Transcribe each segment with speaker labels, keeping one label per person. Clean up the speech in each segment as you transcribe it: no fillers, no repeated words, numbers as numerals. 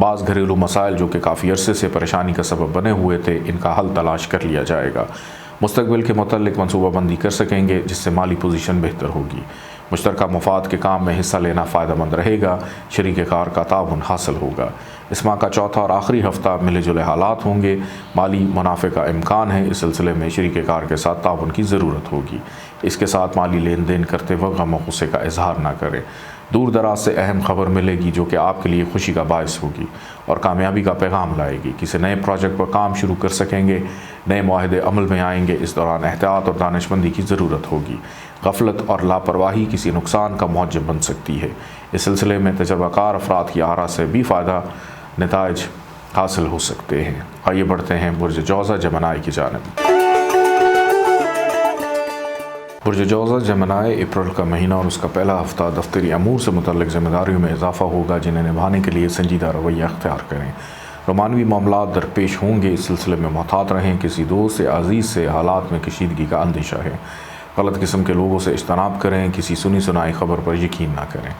Speaker 1: بعض گھریلو مسائل جو کہ کافی عرصے سے پریشانی کا سبب بنے ہوئے تھے، ان کا حل تلاش کر لیا جائے گا۔ مستقبل کے متعلق منصوبہ بندی کر سکیں گے، جس سے مالی پوزیشن بہتر ہوگی۔ مشترکہ مفاد کے کام میں حصہ لینا فائدہ مند رہے گا، شریک کار کا تعاون حاصل ہوگا۔ اس ماہ کا چوتھا اور آخری ہفتہ ملے جلے حالات ہوں گے، مالی منافع کا امکان ہے۔ اس سلسلے میں شریک کار کے ساتھ تعاون کی ضرورت ہوگی۔ اس کے ساتھ مالی لین دین کرتے وقت غم و غصے کا اظہار نہ کریں۔ دور دراز سے اہم خبر ملے گی جو کہ آپ کے لیے خوشی کا باعث ہوگی اور کامیابی کا پیغام لائے گی۔ کسی نئے پروجیکٹ پر کام شروع کر سکیں گے، نئے معاہدے عمل میں آئیں گے۔ اس دوران احتیاط اور دانش مندی کی ضرورت ہوگی۔ غفلت اور لاپرواہی کسی نقصان کا موجب بن سکتی ہے۔ اس سلسلے میں تجربہ کار افراد کی آراء سے بھی فائدہ نتائج حاصل ہو سکتے ہیں۔ آئیے بڑھتے ہیں برج جوزہ جمنائی کی جانب۔ برج جوزہ جمنائی اپریل کا مہینہ اور اس کا پہلا ہفتہ دفتری امور سے متعلق ذمہ داریوں میں اضافہ ہوگا، جنہیں نبھانے کے لیے سنجیدہ رویہ اختیار کریں۔ رومانوی معاملات درپیش ہوں گے، اس سلسلے میں محتاط رہیں۔ کسی دوست یا عزیز سے حالات میں کشیدگی کا اندیشہ ہے۔ غلط قسم کے لوگوں سے اجتناب کریں، کسی سنی سنائی خبر پر یقین نہ کریں۔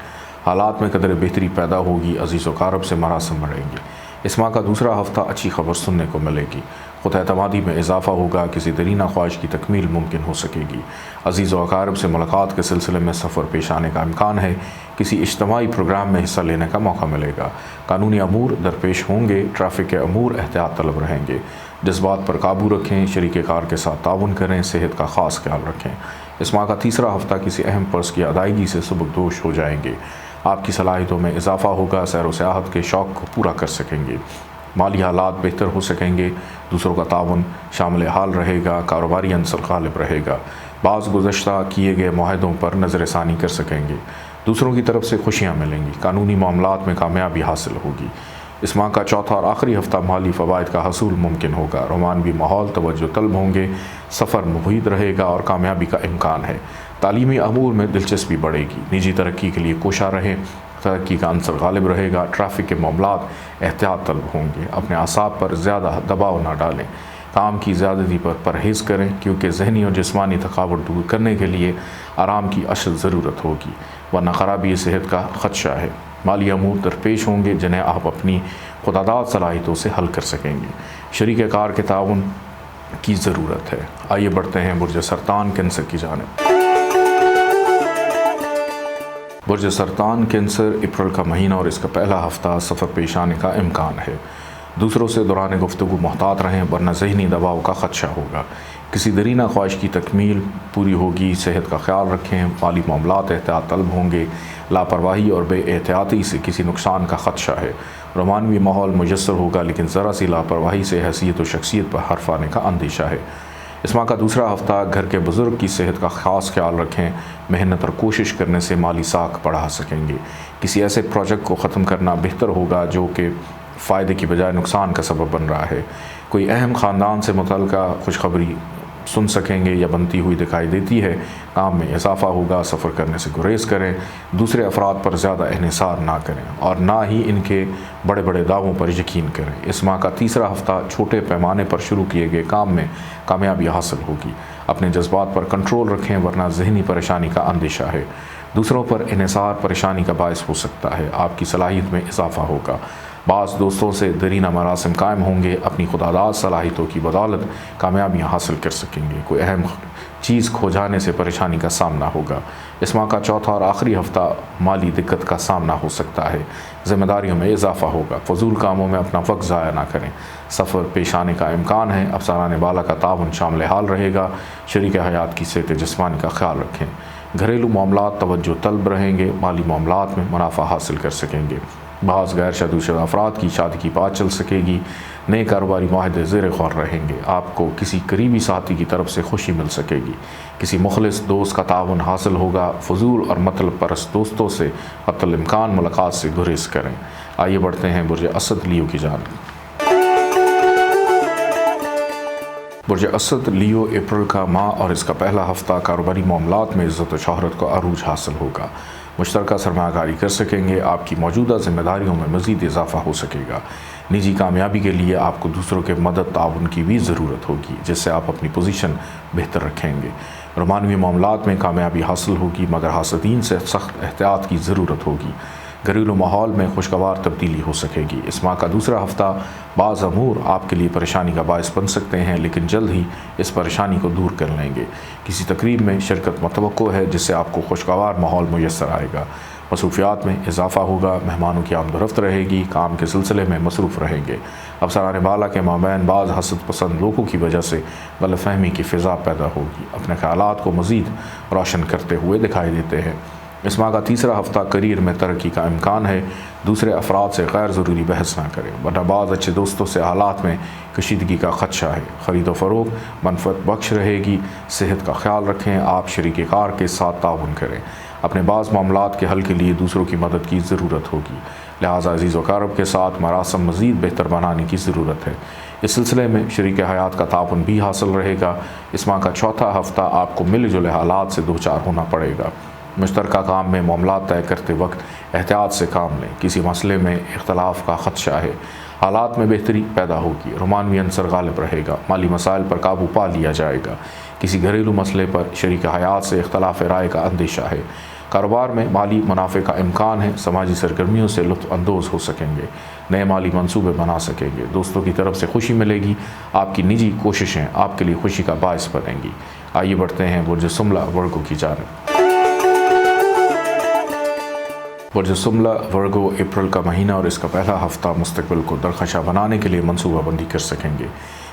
Speaker 1: حالات میں قدر بہتری پیدا ہوگی، عزیز و اقارب سے مراسم بڑھیں گے۔ اس ماہ کا دوسرا ہفتہ اچھی خبر سننے کو ملے گی، خود اعتمادی میں اضافہ ہوگا، کسی دیرینہ خواہش کی تکمیل ممکن ہو سکے گی۔ عزیز و اقارب سے ملاقات کے سلسلے میں سفر پیش آنے کا امکان ہے، کسی اجتماعی پروگرام میں حصہ لینے کا موقع ملے گا۔ قانونی امور درپیش ہوں گے، ٹریفک کے امور احتیاط طلب رہیں گے۔ جذبات پر قابو رکھیں، شریک کار کے ساتھ تعاون کریں، صحت کا خاص خیال رکھیں۔ اس ماہ کا تیسرا ہفتہ کسی اہم قرض کی ادائیگی سے سبکدوش ہو جائیں گے۔ آپ کی صلاحیتوں میں اضافہ ہوگا، سیر و سیاحت کے شوق کو پورا کر سکیں گے۔ مالی حالات بہتر ہو سکیں گے، دوسروں کا تعاون شامل حال رہے گا، کاروباری عنصر غالب رہے گا۔ بعض گزشتہ کیے گئے معاہدوں پر نظر ثانی کر سکیں گے، دوسروں کی طرف سے خوشیاں ملیں گی، قانونی معاملات میں کامیابی حاصل ہوگی۔ اس ماہ کا چوتھا اور آخری ہفتہ مالی فوائد کا حصول ممکن ہوگا، رومانوی ماحول توجہ طلب ہوں گے، سفر مفید رہے گا اور کامیابی کا امکان ہے۔ تعلیمی امور میں دلچسپی بڑھے گی، نجی ترقی کے لیے کوشاں رہیں، ترقی کا عنصر غالب رہے گا۔ ٹریفک کے معاملات احتیاط طلب ہوں گے، اپنے اعصاب پر زیادہ دباؤ نہ ڈالیں، کام کی زیادتی پر پرہیز کریں، کیونکہ ذہنی اور جسمانی تھکاوٹ دور کرنے کے لیے آرام کی اشد ضرورت ہوگی، ورنہ خرابی صحت کا خدشہ ہے۔ مالی امور درپیش ہوں گے جنہیں آپ اپنی خودداد صلاحیتوں سے حل کر سکیں گے، شریک کار کے تعاون کی ضرورت ہے۔ آئیے بڑھتے ہیں برج سرطان کینسر کی جانب۔ برج سرطان کینسر اپریل کا مہینہ اور اس کا پہلا ہفتہ سفر پیش آنے کا امکان ہے۔ دوسروں سے دوران گفتگو محتاط رہیں، ورنہ ذہنی دباؤ کا خدشہ ہوگا۔ کسی دیرینہ خواہش کی تکمیل پوری ہوگی، صحت کا خیال رکھیں، مالی معاملات احتیاط طلب ہوں گے، لاپرواہی اور بے احتیاطی سے کسی نقصان کا خدشہ ہے۔ رومانوی ماحول میسر ہوگا، لیکن ذرا سی لاپرواہی سے حیثیت و شخصیت پر حرف آنے کا اندیشہ ہے۔ اس ماہ کا دوسرا ہفتہ گھر کے بزرگ کی صحت کا خاص خیال رکھیں، محنت اور کوشش کرنے سے مالی ساکھ بڑھا سکیں گے۔ کسی ایسے پروجیکٹ کو ختم کرنا بہتر ہوگا جو کہ فائدے کی بجائے نقصان کا سبب بن رہا ہے۔ کوئی اہم خاندان سے متعلقہ خوشخبری سن سکیں گے یا بنتی ہوئی دکھائی دیتی ہے۔ کام میں اضافہ ہوگا، سفر کرنے سے گریز کریں، دوسرے افراد پر زیادہ انحصار نہ کریں اور نہ ہی ان کے بڑے بڑے دعووں پر یقین کریں۔ اس ماہ کا تیسرا ہفتہ چھوٹے پیمانے پر شروع کیے گئے کام میں کامیابی حاصل ہوگی۔ اپنے جذبات پر کنٹرول رکھیں، ورنہ ذہنی پریشانی کا اندیشہ ہے۔ دوسروں پر انحصار پریشانی کا باعث ہو سکتا ہے، آپ کی صلاحیت میں اضافہ ہوگا۔ بعض دوستوں سے دیرینہ مراسم قائم ہوں گے، اپنی خودداد صلاحیتوں کی بدولت کامیابیاں حاصل کر سکیں گے۔ کوئی اہم چیز کھو جانے سے پریشانی کا سامنا ہوگا۔ اس ماہ کا چوتھا اور آخری ہفتہ مالی دقت کا سامنا ہو سکتا ہے، ذمہ داریوں میں اضافہ ہوگا، فضول کاموں میں اپنا وقت ضائع نہ کریں، سفر پیش آنے کا امکان ہے، افسران بالا کا تعاون شامل حال رہے گا، شریک حیات کی صحت جسمانی کا خیال رکھیں۔ گھریلو معاملات توجہ طلب رہیں گے، مالی معاملات میں منافع حاصل کر سکیں گے۔ بعض غیر شادی شدہ افراد کی شادی کی بات چل سکے گی، نئے کاروباری معاہدے زیر غور رہیں گے، آپ کو کسی قریبی ساتھی کی طرف سے خوشی مل سکے گی، کسی مخلص دوست کا تعاون حاصل ہوگا، فضول اور مطلب پرست دوستوں سے حتی الامکان ملاقات سے گریز کریں۔ آئیے بڑھتے ہیں برج اسد لیو کی جانب۔ برج اسد لیو اپریل کا ماہ اور اس کا پہلا ہفتہ کاروباری معاملات میں عزت و شہرت کو عروج حاصل ہوگا، مشترکہ سرمایہ کاری کر سکیں گے، آپ کی موجودہ ذمہ داریوں میں مزید اضافہ ہو سکے گا۔ نجی کامیابی کے لیے آپ کو دوسروں کے مدد تعاون کی بھی ضرورت ہوگی، جس سے آپ اپنی پوزیشن بہتر رکھیں گے۔ رومانوی معاملات میں کامیابی حاصل ہوگی، مگر حاسدین سے سخت احتیاط کی ضرورت ہوگی۔ گھریلو ماحول میں خوشگوار تبدیلی ہو سکے گی۔ اس ماہ کا دوسرا ہفتہ بعض امور آپ کے لیے پریشانی کا باعث بن سکتے ہیں، لیکن جلد ہی اس پریشانی کو دور کر لیں گے۔ کسی تقریب میں شرکت متوقع ہے جس سے آپ کو خوشگوار ماحول میسر آئے گا۔ مصروفیات میں اضافہ ہوگا، مہمانوں کی آمد و رفت رہے گی، کام کے سلسلے میں مصروف رہیں گے۔ افسران بالا کے مابین بعض حسد پسند لوگوں کی وجہ سے غلط فہمی کی فضا پیدا ہوگی۔ اپنے خیالات کو مزید روشن کرتے ہوئے دکھائی دیتے ہیں۔ اس ماہ کا تیسرا ہفتہ کیریئر میں ترقی کا امکان ہے۔ دوسرے افراد سے غیر ضروری بحث نہ کریں، ورنہ بعض اچھے دوستوں سے حالات میں کشیدگی کا خدشہ ہے۔ خرید و فروخت منفعت بخش رہے گی۔ صحت کا خیال رکھیں، آپ شریک کار کے ساتھ تعاون کریں۔ اپنے بعض معاملات کے حل کے لیے دوسروں کی مدد کی ضرورت ہوگی، لہٰذا عزیز و اقارب کے ساتھ مراسم مزید بہتر بنانے کی ضرورت ہے۔ اس سلسلے میں شریک حیات کا تعاون بھی حاصل رہے گا۔ اس ماہ کا چوتھا ہفتہ آپ کو مل جل حالات سے دوچار ہونا پڑے گا۔ مشترکہ کام میں معاملات طے کرتے وقت احتیاط سے کام لیں، کسی مسئلے میں اختلاف کا خدشہ ہے۔ حالات میں بہتری پیدا ہوگی، رومانوی عنصر غالب رہے گا، مالی مسائل پر قابو پا لیا جائے گا۔ کسی گھریلو مسئلے پر شریک حیات سے اختلاف رائے کا اندیشہ ہے۔ کاروبار میں مالی منافع کا امکان ہے، سماجی سرگرمیوں سے لطف اندوز ہو سکیں گے، نئے مالی منصوبے بنا سکیں گے، دوستوں کی طرف سے خوشی ملے گی، آپ کی نجی کوششیں آپ کے لیے خوشی کا باعث بنیں گی۔ آئیے بڑھتے ہیں برج سملہ ورگو کی جانب۔ برج سملہ ورگو اپریل کا مہینہ اور اس کا پہلا ہفتہ مستقبل کو درخشاں بنانے کے لیے منصوبہ بندی کر سکیں گے۔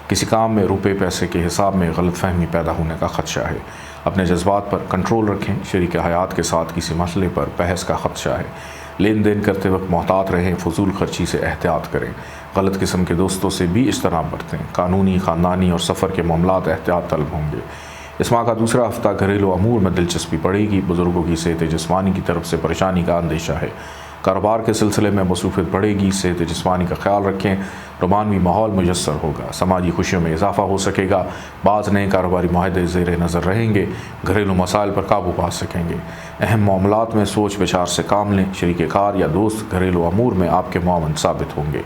Speaker 1: کسی کام میں روپے پیسے کے حساب میں غلط فہمی پیدا ہونے کا خدشہ ہے۔ اپنے جذبات پر کنٹرول رکھیں، شریک حیات کے ساتھ کسی مسئلے پر بحث کا خدشہ ہے۔ لین دین کرتے وقت محتاط رہیں، فضول خرچی سے احتیاط کریں، غلط قسم کے دوستوں سے بھی اجتناب برتیں، قانونی، خاندانی اور سفر کے معاملات احتیاط طلب ہوں گے۔ اس ماہ کا دوسرا ہفتہ گھریلو امور میں دلچسپی بڑھے گی، بزرگوں کی صحت جسمانی کی طرف سے پریشانی کا اندیشہ ہے۔ کاروبار کے سلسلے میں مصروفیت بڑھے گی، صحت جسمانی کا خیال رکھیں، رومانوی ماحول میسر ہوگا، سماجی خوشیوں میں اضافہ ہو سکے گا، بعض نئے کاروباری معاہدے زیر نظر رہیں گے، گھریلو مسائل پر قابو پا سکیں گے۔ اہم معاملات میں سوچ بچار سے کام لیں، شریک کار یا دوست گھریلو امور میں آپ کے معاون ثابت ہوں گے۔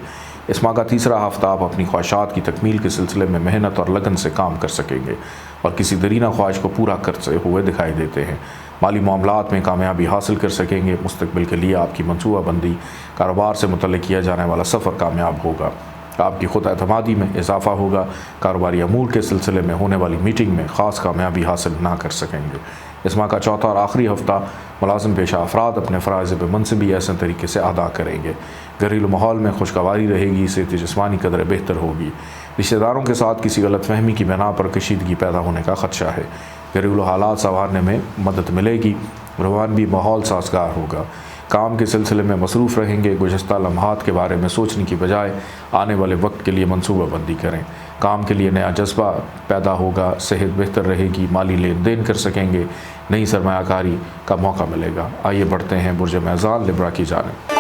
Speaker 1: اس ماہ کا تیسرا ہفتہ آپ اپنی خواہشات کی تکمیل کے سلسلے میں محنت اور لگن سے کام کر سکیں گے اور کسی درینہ خواہش کو پورا کرتے ہوئے دکھائی دیتے ہیں۔ مالی معاملات میں کامیابی حاصل کر سکیں گے، مستقبل کے لیے آپ کی منصوبہ بندی، کاروبار سے متعلق کیا جانے والا سفر کامیاب ہوگا، آپ کی خود اعتمادی میں اضافہ ہوگا، کاروباری امور کے سلسلے میں ہونے والی میٹنگ میں خاص کامیابی حاصل نہ کر سکیں گے۔ اس ماہ کا چوتھا اور آخری ہفتہ ملازم پیشہ افراد اپنے فرائض منصبی ایسے طریقے سے ادا کریں گے، گھریلو ماحول میں خوشگواری رہے گی، صحت جسمانی قدر بہتر ہوگی۔ رشتہ داروں کے ساتھ کسی غلط فہمی کی بنا پر کشیدگی پیدا ہونے کا خدشہ ہے، گھریلو حالات سنوارنے میں مدد ملے گی، رومانوی ماحول سازگار ہوگا۔ کام کے سلسلے میں مصروف رہیں گے، گزشتہ لمحات کے بارے میں سوچنے کی بجائے آنے والے وقت کے لیے منصوبہ بندی کریں، کام کے لیے نیا جذبہ پیدا ہوگا، صحت بہتر رہے گی، مالی لین دین کر سکیں گے، نئی سرمایہ کاری کا موقع ملے گا۔ آئیے بڑھتے ہیں برج میزان لبرا کی جانب۔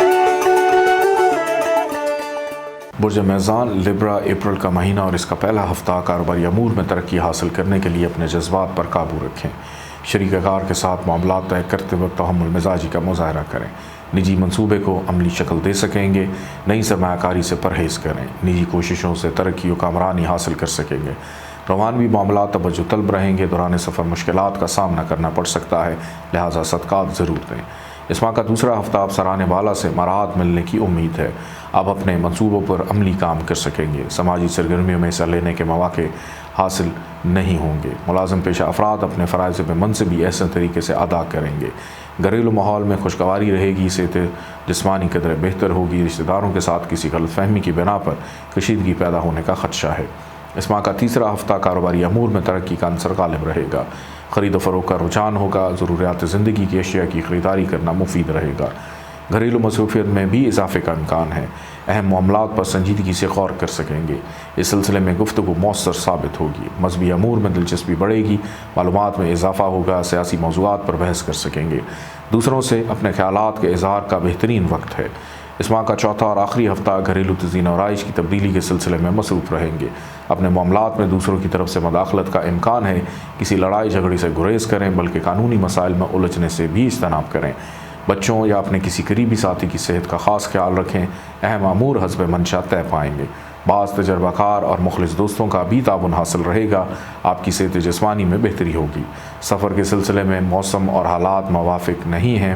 Speaker 1: برج میزان لبرا اپریل کا مہینہ اور اس کا پہلا ہفتہ کاروباری امور میں ترقی حاصل کرنے کے لیے اپنے جذبات پر قابو رکھیں، شریک کار کے ساتھ معاملات طے کرتے وقت تحمل مزاجی کا مظاہرہ کریں، نجی منصوبے کو عملی شکل دے سکیں گے، نئی سرمایہ کاری سے پرہیز کریں، نجی کوششوں سے ترقی و کامرانی حاصل کر سکیں گے، رومانوی معاملات توجہ طلب رہیں گے، دوران سفر مشکلات کا سامنا کرنا پڑ سکتا ہے، لہٰذا صدقات ضرور دیں۔ اس ماہ کا دوسرا ہفتہ افسران بالا سے مراعات ملنے کی امید ہے، آپ اپنے منصوبوں پر عملی کام کر سکیں گے، سماجی سرگرمیوں میں حصہ لینے کے مواقع حاصل نہیں ہوں گے، ملازم پیشہ افراد اپنے فرائض منصبی ایسے طریقے سے ادا کریں گے، گھریلو ماحول میں خوشگواری رہے گی، صحت جسمانی قدر بہتر ہوگی، رشتہ داروں کے ساتھ کسی غلط فہمی کی بنا پر کشیدگی پیدا ہونے کا خدشہ ہے۔ اس ماہ کا تیسرا ہفتہ کاروباری امور میں ترقی کا عنصر غالب رہے گا، خرید و فروخت کا رجحان ہوگا، ضروریات زندگی کی اشیاء کی خریداری کرنا مفید رہے گا، گھریلو مصروفیت میں بھی اضافے کا امکان ہے، اہم معاملات پر سنجیدگی سے غور کر سکیں گے، اس سلسلے میں گفتگو مؤثر ثابت ہوگی، مذہبی امور میں دلچسپی بڑھے گی، معلومات میں اضافہ ہوگا، سیاسی موضوعات پر بحث کر سکیں گے، دوسروں سے اپنے خیالات کے اظہار کا بہترین وقت ہے۔ اس ماہ کا چوتھا اور آخری ہفتہ گھریلو تزئین و آرائش کی تبدیلی کے سلسلے میں مصروف رہیں گے، اپنے معاملات میں دوسروں کی طرف سے مداخلت کا امکان ہے، کسی لڑائی جھگڑے سے گریز کریں بلکہ قانونی مسائل میں الجھنے سے بھی اجتناب کریں، بچوں یا اپنے کسی قریبی ساتھی کی صحت کا خاص خیال رکھیں، اہم امور حسب منشا طے پائیں گے، بعض تجربہ کار اور مخلص دوستوں کا بھی تعاون حاصل رہے گا، آپ کی صحت جسمانی میں بہتری ہوگی، سفر کے سلسلے میں موسم اور حالات موافق نہیں ہیں،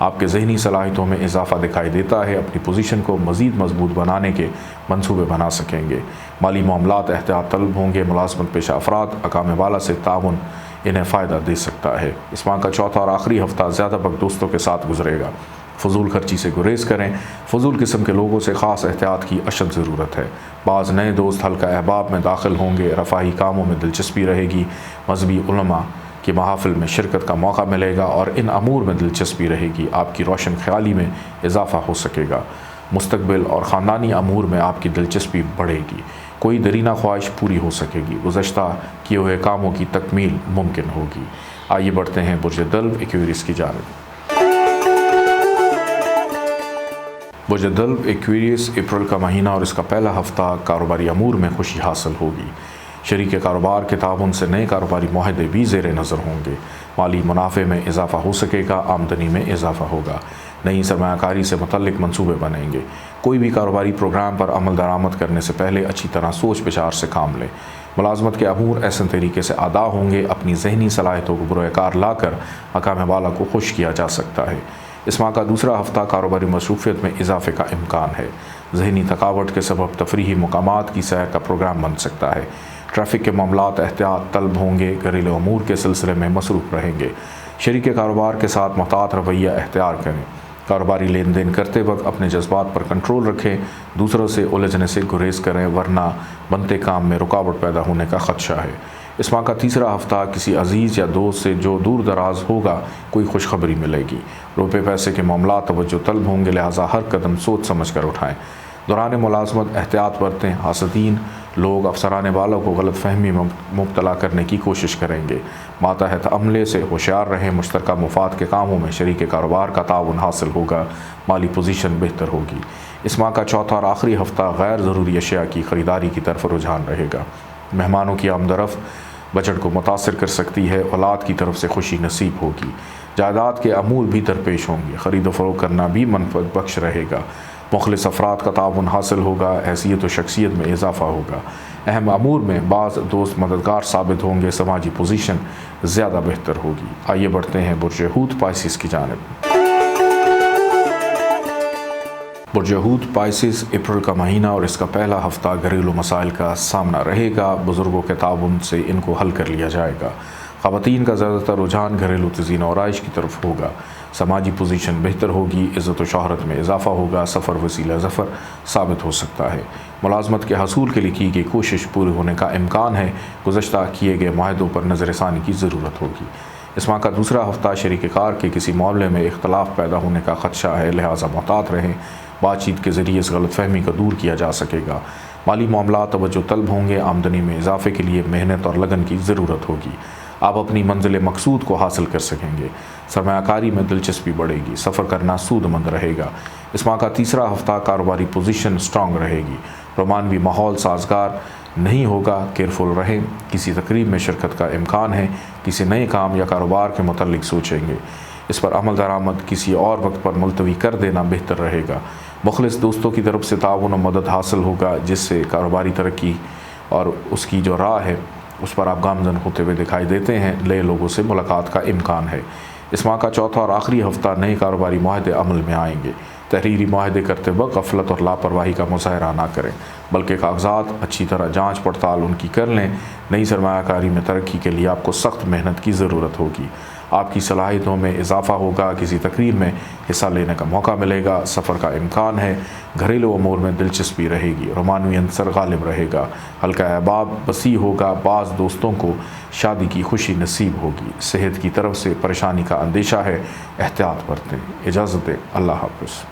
Speaker 1: آپ کے ذہنی صلاحیتوں میں اضافہ دکھائی دیتا ہے، اپنی پوزیشن کو مزید مضبوط بنانے کے منصوبے بنا سکیں گے۔ مالی معاملات احتیاط طلب ہوں گے، ملازمت پیشہ افراد حکام والا سے تعاون انہیں فائدہ دے سکتا ہے۔ اس ماہ کا چوتھا اور آخری ہفتہ زیادہ وقت دوستوں کے ساتھ گزرے گا۔ فضول خرچی سے گریز کریں، فضول قسم کے لوگوں سے خاص احتیاط کی اشد ضرورت ہے۔ بعض نئے دوست حلقہ احباب میں داخل ہوں گے، رفاہی کاموں میں دلچسپی رہے گی، مذہبی علماء کی محافل میں شرکت کا موقع ملے گا اور ان امور میں دلچسپی رہے گی، آپ کی روشن خیالی میں اضافہ ہو سکے گا۔ مستقبل اور خاندانی امور میں آپ کی دلچسپی بڑھے گی، کوئی دیرینہ خواہش پوری ہو سکے گی، گزشتہ کیے ہوئے کاموں کی تکمیل ممکن ہوگی۔ آئیے بڑھتے ہیں برج دلو ایکویریس کی جانب۔ برج دلو ایکویریس، اپریل کا مہینہ اور اس کا پہلا ہفتہ کاروباری امور میں خوشی حاصل ہوگی۔ شریک کاروبار کے تعاون سے نئے کاروباری معاہدے بھی زیر نظر ہوں گے، مالی منافع میں اضافہ ہو سکے گا، آمدنی میں اضافہ ہوگا، نئی سرمایہ کاری سے متعلق منصوبے بنیں گے۔ کوئی بھی کاروباری پروگرام پر عمل درآمد کرنے سے پہلے اچھی طرح سوچ بچار سے کام لیں۔ ملازمت کے امور احسن طریقے سے ادا ہوں گے، اپنی ذہنی صلاحیتوں کو بروئے کار لا کر حکام والا کو خوش کیا جا سکتا ہے۔ اس ماہ کا دوسرا ہفتہ کاروباری مصروفیت میں اضافے کا امکان ہے، ذہنی تھکاوٹ کے سبب تفریحی مقامات کی سیر کا پروگرام بن سکتا ہے۔ ٹریفک کے معاملات احتیاط طلب ہوں گے، گھریلو امور کے سلسلے میں مصروف رہیں گے۔ شریک کاروبار کے ساتھ محتاط رویہ اختیار کریں، کاروباری لین دین کرتے وقت اپنے جذبات پر کنٹرول رکھیں، دوسروں سے الجھنے سے گریز کریں ورنہ بنتے کام میں رکاوٹ پیدا ہونے کا خدشہ ہے۔ اس ماہ کا تیسرا ہفتہ کسی عزیز یا دوست سے جو دور دراز ہوگا کوئی خوشخبری ملے گی۔ روپے پیسے کے معاملات توجہ طلب ہوں گے، لہٰذا ہر قدم سوچ سمجھ کر اٹھائیں۔ دوران ملازمت احتیاط برتیں، حاسدین لوگ افسرانے والوں کو غلط فہمی میں مبتلا کرنے کی کوشش کریں گے۔ ماتحت عملے سے ہوشیار رہیں، مشترکہ مفاد کے کاموں میں شریک کاروبار کا تعاون حاصل ہوگا، مالی پوزیشن بہتر ہوگی۔ اس ماہ کا چوتھا اور آخری ہفتہ غیر ضروری اشیاء کی خریداری کی طرف رجحان رہے گا۔ مہمانوں کی آمد و رفت بجٹ کو متاثر کر سکتی ہے، اولاد کی طرف سے خوشی نصیب ہوگی۔ جائیداد کے امور بھی درپیش ہوں گے، خرید و فروخت کرنا بھی منفعت بخش رہے گا۔ مخلص افراد کا تعاون حاصل ہوگا، حیثیت و شخصیت میں اضافہ ہوگا۔ اہم امور میں بعض دوست مددگار ثابت ہوں گے، سماجی پوزیشن زیادہ بہتر ہوگی۔ آئیے بڑھتے ہیں برج حوت پائسس کی جانب۔ برج حوت پائسس، اپریل کا مہینہ اور اس کا پہلا ہفتہ گھریلو مسائل کا سامنا رہے گا، بزرگوں کے تعاون سے ان کو حل کر لیا جائے گا۔ خواتین کا زیادہ تر رجحان گھریلو تزئین و آرائش کی طرف ہوگا، سماجی پوزیشن بہتر ہوگی، عزت و شہرت میں اضافہ ہوگا، سفر وسیلہ ظفر ثابت ہو سکتا ہے۔ ملازمت کے حصول کے لیے کی گئی کوشش پوری ہونے کا امکان ہے، گزشتہ کیے گئے معاہدوں پر نظر ثانی کی ضرورت ہوگی۔ اس ماہ کا دوسرا ہفتہ شریک کار کے کسی معاملے میں اختلاف پیدا ہونے کا خدشہ ہے، لہٰذا محتاط رہیں، بات چیت کے ذریعے اس غلط فہمی کو دور کیا جا سکے گا۔ مالی معاملات توجہ طلب ہوں گے، آمدنی میں اضافے کے لیے محنت اور لگن کی ضرورت ہوگی، آپ اپنی منزل مقصود کو حاصل کر سکیں گے۔ سرمایہ کاری میں دلچسپی بڑھے گی، سفر کرنا سود مند رہے گا۔ اس ماہ کا تیسرا ہفتہ کاروباری پوزیشن سٹرانگ رہے گی، رومانوی ماحول سازگار نہیں ہوگا، کیئرفل رہیں، کسی تقریب میں شرکت کا امکان ہے، کسی نئے کام یا کاروبار کے متعلق سوچیں گے، اس پر عمل درآمد کسی اور وقت پر ملتوی کر دینا بہتر رہے گا۔ مخلص دوستوں کی طرف سے تعاون و مدد حاصل ہوگا، جس سے کاروباری ترقی اور اس کی جو راہ ہے اس پر آپ گامزن ہوتے ہوئے دکھائی دیتے ہیں، نئے لوگوں سے ملاقات کا امکان ہے۔ اس ماہ کا چوتھا اور آخری ہفتہ نئے کاروباری معاہدے عمل میں آئیں گے۔ تحریری معاہدے کرتے وقت غفلت اور لاپرواہی کا مظاہرہ نہ کریں، بلکہ کاغذات اچھی طرح جانچ پڑتال ان کی کر لیں۔ نئی سرمایہ کاری میں ترقی کے لیے آپ کو سخت محنت کی ضرورت ہوگی، آپ کی صلاحیتوں میں اضافہ ہوگا، کسی تقریب میں حصہ لینے کا موقع ملے گا، سفر کا امکان ہے، گھریلو امور میں دلچسپی رہے گی، رومانوی عنصر غالب رہے گا، حلقہ احباب وسیع ہوگا، بعض دوستوں کو شادی کی خوشی نصیب ہوگی، صحت کی طرف سے پریشانی کا اندیشہ ہے، احتیاط برتیں۔ اجازت دیں، اللہ حافظ۔